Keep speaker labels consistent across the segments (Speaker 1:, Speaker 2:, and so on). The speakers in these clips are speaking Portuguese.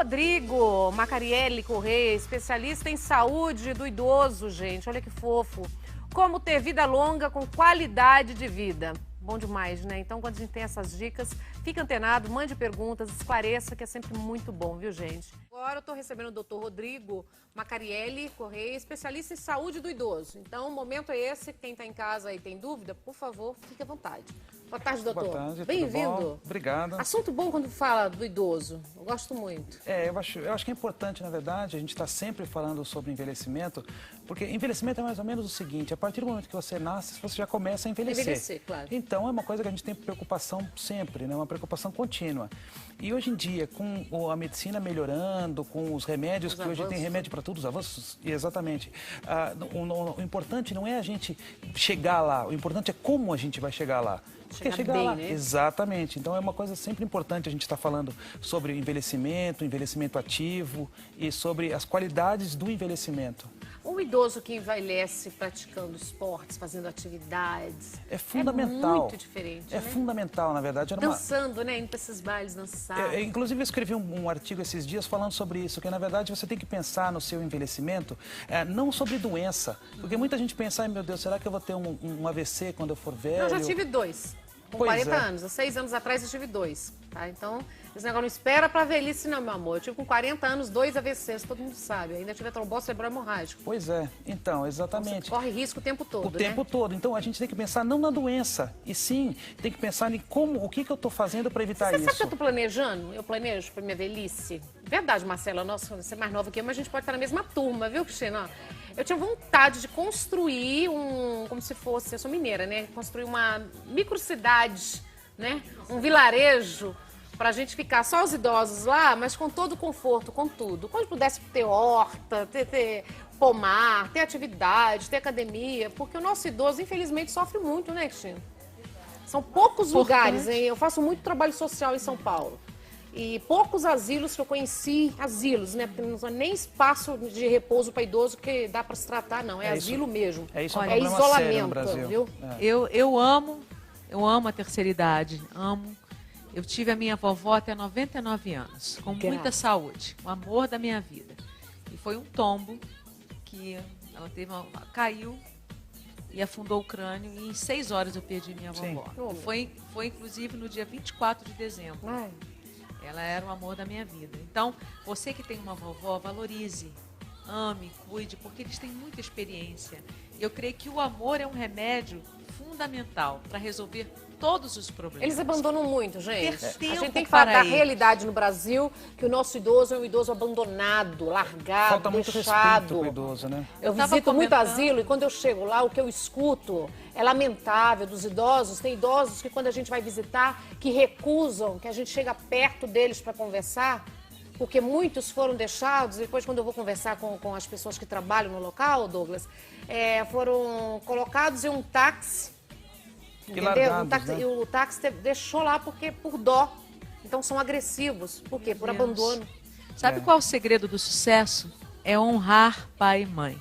Speaker 1: Rodrigo Macarielli Correia, especialista em saúde do idoso, gente. Olha que fofo. Como ter vida longa com qualidade de vida. Bom demais, né? Então, quando a gente tem essas dicas, fica antenado, mande perguntas, esclareça, que é sempre muito bom, viu, gente? Agora eu tô recebendo o doutor Rodrigo Macarielli Correia, especialista em saúde do idoso. Então, o momento é esse. Quem tá em casa e tem dúvida, por favor, fique à vontade. Boa tarde, doutor.
Speaker 2: Boa tarde,
Speaker 1: bem-vindo.
Speaker 2: Obrigado.
Speaker 1: Assunto bom quando fala do idoso. Eu gosto muito.
Speaker 2: Eu acho que é importante, na verdade, a gente está sempre falando sobre envelhecimento, porque envelhecimento é mais ou menos o seguinte: a partir do momento que você nasce, você já começa a envelhecer.
Speaker 1: Envelhecer, claro.
Speaker 2: Então, é uma coisa que a gente tem preocupação sempre, né? Uma preocupação contínua. E hoje em dia, com a medicina melhorando, com os remédios, que hoje tem remédio para todos os avanços, exatamente. O importante não é a gente chegar lá, o importante é como a gente vai chegar lá. Chegar
Speaker 1: bem,
Speaker 2: lá.
Speaker 1: né?
Speaker 2: Exatamente. Então é uma coisa sempre importante a gente estar falando sobre envelhecimento ativo e sobre as qualidades do envelhecimento.
Speaker 1: Um idoso que envelhece praticando esportes, fazendo atividades,
Speaker 2: é fundamental.
Speaker 1: É muito diferente,
Speaker 2: É
Speaker 1: né?
Speaker 2: fundamental, na verdade.
Speaker 1: Dançando, né? Indo para esses bailes, dançar.
Speaker 2: Inclusive, eu escrevi um artigo esses dias falando sobre isso, que na verdade você tem que pensar no seu envelhecimento, não sobre doença. Porque muita gente pensa, ai meu Deus, será que eu vou ter um AVC quando eu for velho?
Speaker 1: Eu já tive 2. Com 40 anos. Há 6 anos atrás eu tive 2. Tá? Então, esse negócio não espera pra velhice não, meu amor. Eu tive com 40 anos 2 AVCs, todo mundo sabe. Ainda tive trombose cerebral hemorrágica.
Speaker 2: Pois é. Então, exatamente.
Speaker 1: Então, você corre risco o tempo todo,
Speaker 2: O tempo todo. Então, a gente tem que pensar não na doença, e sim, tem que pensar em o que eu tô fazendo para evitar isso.
Speaker 1: Você sabe que eu tô planejando? Eu planejo pra minha velhice. Verdade, Marcela. Nossa, você é mais nova que eu, mas a gente pode estar na mesma turma, viu, Cristina? Eu tinha vontade de construir como se fosse, eu sou mineira, né? Construir uma microcidade, né? Um vilarejo pra gente ficar só os idosos lá, mas com todo o conforto, com tudo. Quando pudesse ter horta, ter pomar, ter atividade, ter academia, porque o nosso idoso, infelizmente, sofre muito, né, Cristina? São poucos lugares, hein? Eu faço muito trabalho social em São Paulo. E poucos asilos que eu conheci, né? Porque não são nem espaço de repouso para idoso que dá para se tratar, não. É asilo mesmo.
Speaker 2: É isso,
Speaker 1: é isolamento, viu?
Speaker 3: Eu amo a terceira idade, amo. Eu tive a minha vovó até 99 anos, com muita saúde, o amor da minha vida. E foi um tombo que ela caiu e afundou o crânio, e em 6 horas eu perdi minha vovó. Foi inclusive no dia 24 de dezembro.
Speaker 1: Ai.
Speaker 3: Ela era o amor da minha vida. Então, você que tem uma vovó, valorize, ame, cuide, porque eles têm muita experiência. Eu creio que o amor é um remédio fundamental para resolver todos os problemas.
Speaker 1: Eles abandonam muito, gente.
Speaker 3: A
Speaker 1: gente tem que falar da realidade no Brasil, que o nosso idoso é um idoso abandonado, largado,
Speaker 2: Falta muito respeito pro idoso, né?
Speaker 1: Eu visito muito asilo e quando eu chego lá, o que eu escuto é lamentável dos idosos. Tem idosos que quando a gente vai visitar, que recusam, que a gente chega perto deles para conversar, porque muitos foram deixados. Depois, quando eu vou conversar com as pessoas que trabalham no local, Douglas, foram colocados em um táxi. Entendeu? E o táxi deixou lá por dó. Então são agressivos. Por quê? Por abandono.
Speaker 3: Sabe qual é o segredo do sucesso? É honrar pai e mãe.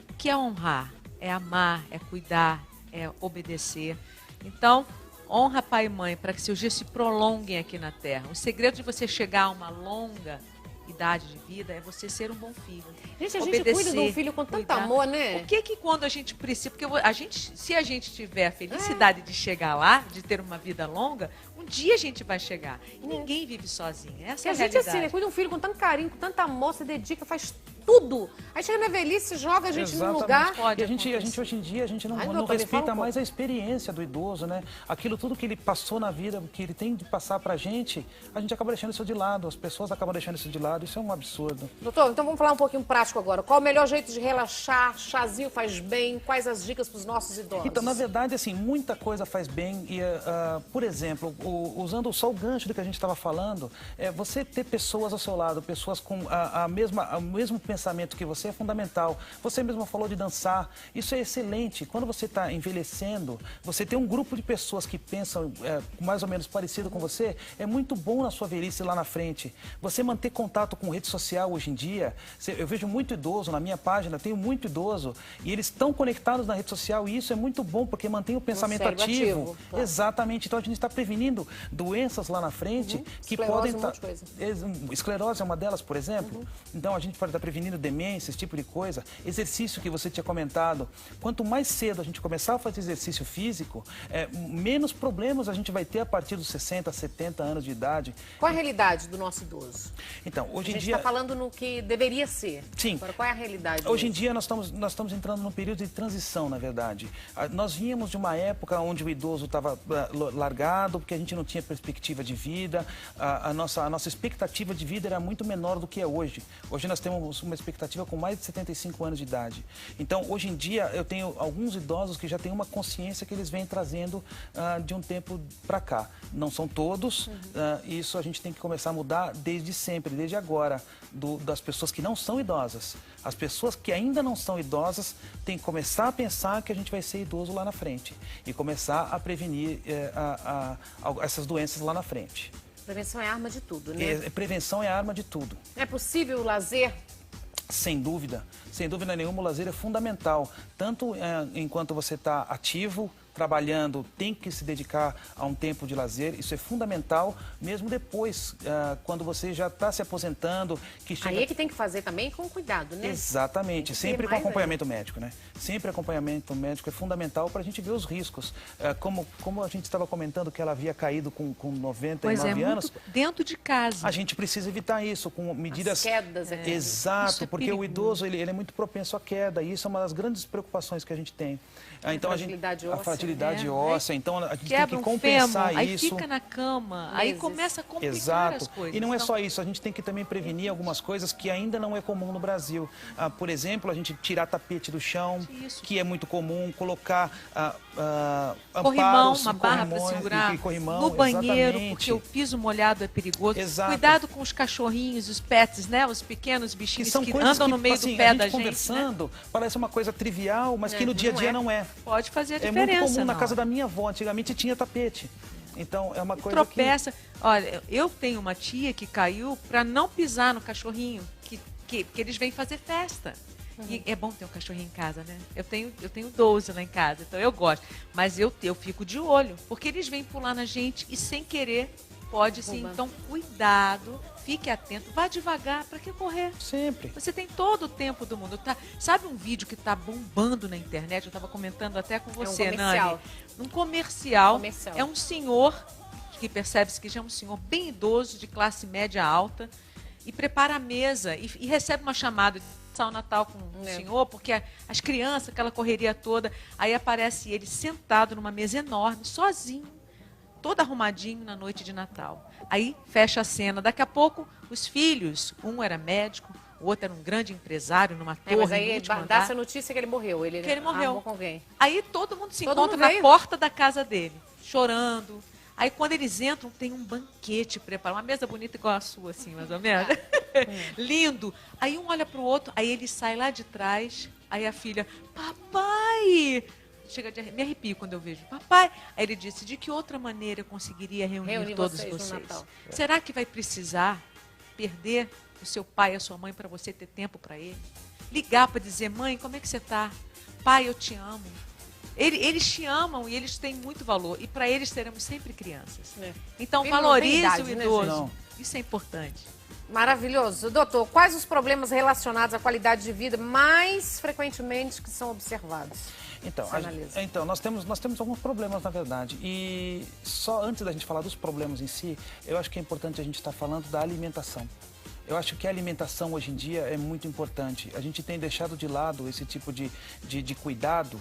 Speaker 3: O que é honrar? É amar, é cuidar, é obedecer. Então, honra pai e mãe para que seus dias se prolonguem aqui na Terra. O segredo de você chegar a uma longa idade de vida é você ser um bom filho.
Speaker 1: Gente, a gente cuida de um filho com tanto amor, né?
Speaker 3: O que quando a gente precisa... Porque se a gente tiver a felicidade de chegar lá, de ter uma vida longa, um dia a gente vai chegar. E ninguém vive sozinho. Essa é a realidade.
Speaker 1: A gente assim, né? Cuida de um filho com tanto carinho, com tanto amor, se dedica, faz tudo. Aí chega na velhice, joga a gente num lugar.
Speaker 2: E a gente hoje em dia, a gente não respeita mais a experiência do idoso, né? Aquilo tudo que ele passou na vida, que ele tem de passar pra gente, a gente acaba deixando isso de lado, as pessoas acabam deixando isso de lado, isso é um absurdo.
Speaker 1: Doutor, então vamos falar um pouquinho prático agora. Qual o melhor jeito de relaxar? Chazinho faz bem? Quais as dicas pros nossos idosos?
Speaker 2: Então, na verdade, assim, muita coisa faz bem. E, por exemplo, usando só o gancho do que a gente estava falando, você ter pessoas ao seu lado, pessoas com o mesmo pensamento, pensamento que você é fundamental. Você mesmo falou de dançar, isso é excelente. Quando você está envelhecendo, você tem um grupo de pessoas que pensam mais ou menos parecido com você, é muito bom na sua velhice lá na frente. Você manter contato com rede social hoje em dia, eu vejo muito idoso na minha página, tenho muito idoso, e eles estão conectados na rede social, e isso é muito bom, porque mantém o pensamento ativo. Claro. Exatamente. Então a gente está prevenindo doenças lá na frente que
Speaker 1: esclerose,
Speaker 2: podem estar. Esclerose é uma delas, por exemplo. Então a gente pode estar prevenindo demência, esse tipo de coisa. Exercício que você tinha comentado. Quanto mais cedo a gente começar a fazer exercício físico, menos problemas a gente vai ter a partir dos 60, 70 anos de idade.
Speaker 1: Qual é a realidade do nosso idoso?
Speaker 2: Então, hoje em dia...
Speaker 1: A gente está falando no que deveria ser.
Speaker 2: Sim.
Speaker 1: Agora, qual é a realidade
Speaker 2: hoje em dia nós estamos entrando num período de transição, na verdade. Nós vínhamos de uma época onde o idoso estava largado, porque a gente não tinha perspectiva de vida, a nossa expectativa de vida era muito menor do que é hoje. Hoje nós temos uma expectativa com mais de 75 anos de idade. Então, hoje em dia, eu tenho alguns idosos que já têm uma consciência que eles vêm trazendo de um tempo para cá. Não são todos, isso a gente tem que começar a mudar desde sempre, desde agora, das pessoas que não são idosas. As pessoas que ainda não são idosas têm que começar a pensar que a gente vai ser idoso lá na frente e começar a prevenir essas doenças lá na frente.
Speaker 1: Prevenção é arma de tudo, né?
Speaker 2: Prevenção é arma de tudo.
Speaker 1: É possível o lazer?
Speaker 2: Sem dúvida nenhuma, o lazer é fundamental. Tanto enquanto você está ativo, trabalhando, tem que se dedicar a um tempo de lazer, isso é fundamental, mesmo depois, quando você já está se aposentando.
Speaker 1: Aí é que tem que fazer também com cuidado, né?
Speaker 2: Exatamente, sempre com acompanhamento médico, né? Sempre acompanhamento médico é fundamental para a gente ver os riscos. Como a gente estava comentando que ela havia caído com 99 anos.
Speaker 3: Dentro de casa.
Speaker 2: A gente precisa evitar isso com medidas...
Speaker 1: As quedas.
Speaker 2: Exato, porque o idoso ele é muito propenso à queda, e isso é uma das grandes preocupações que a gente tem. Então, a fragilidade óssea, então a gente tem que compensar
Speaker 3: fêmur,
Speaker 2: isso.
Speaker 3: Aí fica na cama, aí começa a complicar as coisas.
Speaker 2: E não é só isso, a gente tem que também prevenir algumas coisas que ainda não é comum no Brasil. Por exemplo, a gente tirar tapete do chão, que é muito comum, colocar
Speaker 3: corrimão,
Speaker 2: amparos,
Speaker 3: uma barra para segurar
Speaker 2: corrimão,
Speaker 3: no banheiro,
Speaker 2: exatamente.
Speaker 3: Porque o piso molhado é perigoso.
Speaker 2: Exato.
Speaker 3: Cuidado com os cachorrinhos, os pets, né? Os pequenos bichinhos que andam no meio do pé da gente.
Speaker 2: Conversando, né? Parece uma coisa trivial, mas que no dia a dia não é.
Speaker 3: Pode fazer a diferença.
Speaker 2: É muito comum na casa da minha avó, antigamente tinha tapete. Então, é uma coisa
Speaker 3: tropeça. Olha, eu tenho uma tia que caiu para não pisar no cachorrinho, que eles vêm fazer festa. E é bom ter um cachorrinho em casa, né? Eu tenho 12 lá em casa, então eu gosto. Mas eu fico de olho, porque eles vêm pular na gente e sem querer pode sim. Então, cuidado, fique atento, vá devagar, para que correr?
Speaker 2: Sempre.
Speaker 3: Você tem todo o tempo do mundo. Sabe um vídeo que está bombando na internet? Eu estava comentando até com você, Nani. Um comercial. É um senhor, que percebe-se que já é um senhor bem idoso, de classe média alta, e prepara a mesa e recebe uma chamada de passar o Natal com o senhor, porque as crianças, aquela correria toda, aí aparece ele sentado numa mesa enorme, sozinho, todo arrumadinho na noite de Natal. Aí fecha a cena. Daqui a pouco, os filhos, um era médico, o outro era um grande empresário numa torre.
Speaker 1: Mas aí dá essa notícia que ele morreu.
Speaker 3: Que ele morreu.
Speaker 1: Com alguém.
Speaker 3: Aí todo mundo se encontra na porta da casa dele, chorando. Aí quando eles entram, tem um banquete preparado, uma mesa bonita igual a sua, assim, mais ou menos. Lindo. Aí um olha para o outro, aí ele sai lá de trás, aí a filha, papai... Chega de me arrepio quando eu vejo. Papai, aí ele disse, de que outra maneira eu conseguiria reunir todos vocês? Será que vai precisar perder o seu pai e a sua mãe para você ter tempo para ele? Ligar para dizer, mãe, como é que você está? Pai, eu te amo. Eles te amam e eles têm muito valor. E para eles seremos sempre crianças. Então, valorize o idoso. Né, isso é importante.
Speaker 1: Maravilhoso. Doutor, quais os problemas relacionados à qualidade de vida mais frequentemente que são observados?
Speaker 2: Então, nós temos alguns problemas, na verdade. E só antes da gente falar dos problemas em si, eu acho que é importante a gente estar falando da alimentação. Eu acho que a alimentação hoje em dia é muito importante. A gente tem deixado de lado esse tipo de cuidado.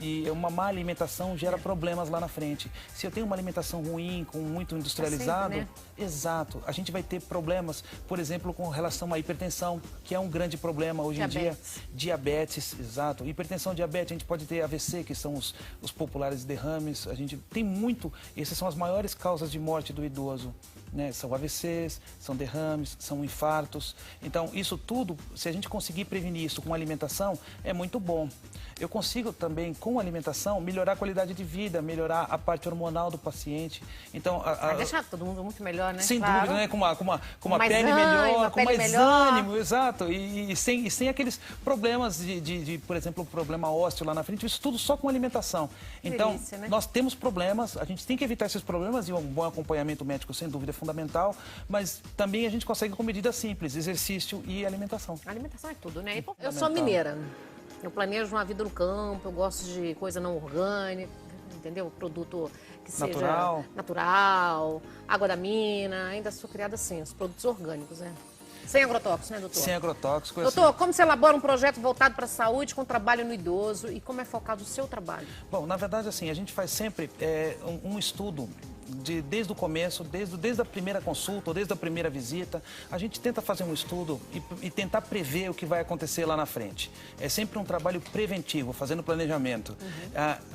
Speaker 2: E uma má alimentação gera problemas lá na frente. Se eu tenho uma alimentação ruim, com muito industrializado,
Speaker 1: sempre, né?
Speaker 2: Exato, a gente vai ter problemas, por exemplo, com relação à hipertensão, que é um grande problema hoje em dia. Diabetes, exato. Hipertensão, diabetes, a gente pode ter AVC, que são os populares derrames. A gente tem muito, essas são as maiores causas de morte do idoso. né? São AVCs, são derrames, são infartos. Então, isso tudo, se a gente conseguir prevenir isso com alimentação, é muito bom. Eu consigo também, com alimentação, melhorar a qualidade de vida, melhorar a parte hormonal do paciente. Então,
Speaker 1: Vai deixar todo mundo muito melhor, né?
Speaker 2: sem
Speaker 1: Claro.
Speaker 2: dúvida, né? Com uma
Speaker 1: mais
Speaker 2: pele
Speaker 1: ânimo,
Speaker 2: melhor, com
Speaker 1: pele
Speaker 2: mais
Speaker 1: melhor.
Speaker 2: ânimo, exato. E sem aqueles problemas por exemplo, o problema ósseo lá na frente, isso tudo só com alimentação. Então,
Speaker 1: delícia, né?
Speaker 2: nós temos problemas, a gente tem que evitar esses problemas e um bom acompanhamento médico, sem dúvida, é fundamental, mas também a gente consegue com medidas simples, exercício e alimentação.
Speaker 1: A alimentação é tudo, né? Eu sou mineira. Eu planejo uma vida no campo, eu gosto de coisa não orgânica, entendeu? Produto que seja natural, água da mina, ainda sou criada assim, os produtos orgânicos, né? Sem agrotóxicos, né, doutor?
Speaker 2: Sem agrotóxicos.
Speaker 1: Doutor, como você elabora um projeto voltado para a saúde com trabalho no idoso e como é focado o seu trabalho?
Speaker 2: Bom, na verdade, assim, a gente faz sempre um estudo desde o começo, desde a primeira consulta ou desde a primeira visita. A gente tenta fazer um estudo e tentar prever o que vai acontecer lá na frente. É sempre um trabalho preventivo, fazendo planejamento.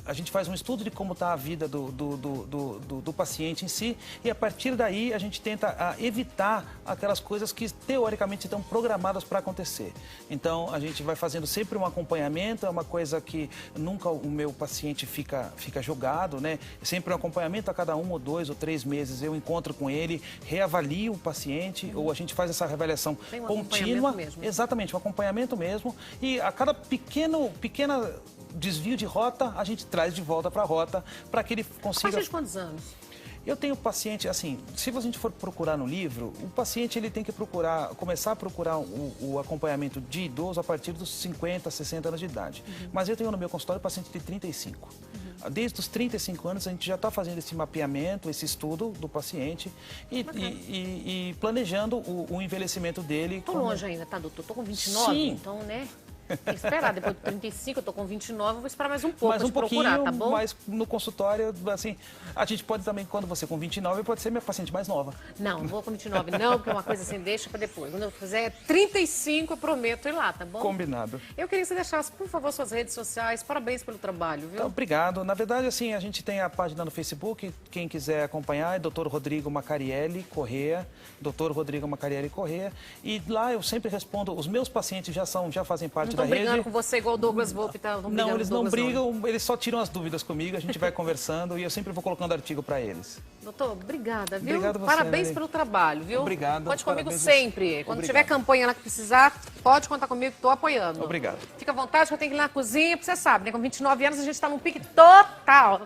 Speaker 2: A gente faz um estudo de como está a vida do paciente em si e a partir daí a gente tenta evitar aquelas coisas que teoricamente estão programadas para acontecer. Então a gente vai fazendo sempre um acompanhamento, é uma coisa que nunca o meu paciente fica jogado, né? Sempre um acompanhamento a cada 1 ou 2 ou 3 meses eu encontro com ele, reavalio o paciente ou a gente faz essa reavaliação contínua.
Speaker 1: Mesmo.
Speaker 2: Exatamente, um acompanhamento mesmo. E a cada pequeno desvio de rota, a gente traz de volta para a rota para que ele consiga...
Speaker 1: A partir de quantos anos?
Speaker 2: Eu tenho paciente, assim, se a gente for procurar no livro, o paciente ele tem que começar a procurar o acompanhamento de idoso a partir dos 50, 60 anos de idade. Mas eu tenho no meu consultório paciente de 35. Desde os 35 anos a gente já está fazendo esse mapeamento, esse estudo do paciente e planejando o envelhecimento dele.
Speaker 1: Estou longe ainda, tá, doutor? Estou com 29,
Speaker 2: Sim.
Speaker 1: Então, né? Tem que esperar, depois de 35, eu tô com 29, eu vou esperar mais um pouco
Speaker 2: Mais um pouquinho,
Speaker 1: procurar, tá bom?
Speaker 2: mas no consultório, assim, a gente pode também, quando você com 29, pode ser minha paciente mais nova.
Speaker 1: Não, não vou com 29 não, porque é uma coisa assim, deixa pra depois. Quando eu fizer 35, eu prometo ir lá, tá bom?
Speaker 2: Combinado.
Speaker 1: Eu queria que você deixasse, por favor, suas redes sociais. Parabéns pelo trabalho, viu?
Speaker 2: Então, obrigado. Na verdade, assim, a gente tem a página no Facebook, quem quiser acompanhar é Dr. Rodrigo Macarielli Corrêa, Dr. Rodrigo Macarielli Corrêa, e lá eu sempre respondo, os meus pacientes já fazem parte da rede.
Speaker 1: Não tô brigando com você igual o Douglas Volpe, tá?
Speaker 2: Não, eles não brigam, eles só tiram as dúvidas comigo, a gente vai conversando e eu sempre vou colocando artigo para eles.
Speaker 1: Doutor, obrigada, viu?
Speaker 2: Obrigado você,
Speaker 1: Parabéns
Speaker 2: Nelly.
Speaker 1: pelo trabalho, viu?
Speaker 2: Obrigado.
Speaker 1: Conte comigo
Speaker 2: Parabéns
Speaker 1: sempre. Quando
Speaker 2: Obrigado.
Speaker 1: tiver campanha lá que precisar, pode contar comigo que tô apoiando.
Speaker 2: Obrigado.
Speaker 1: Fica à vontade que eu tenho que ir na cozinha, porque você sabe, né? Com 29 anos a gente tá num pique total.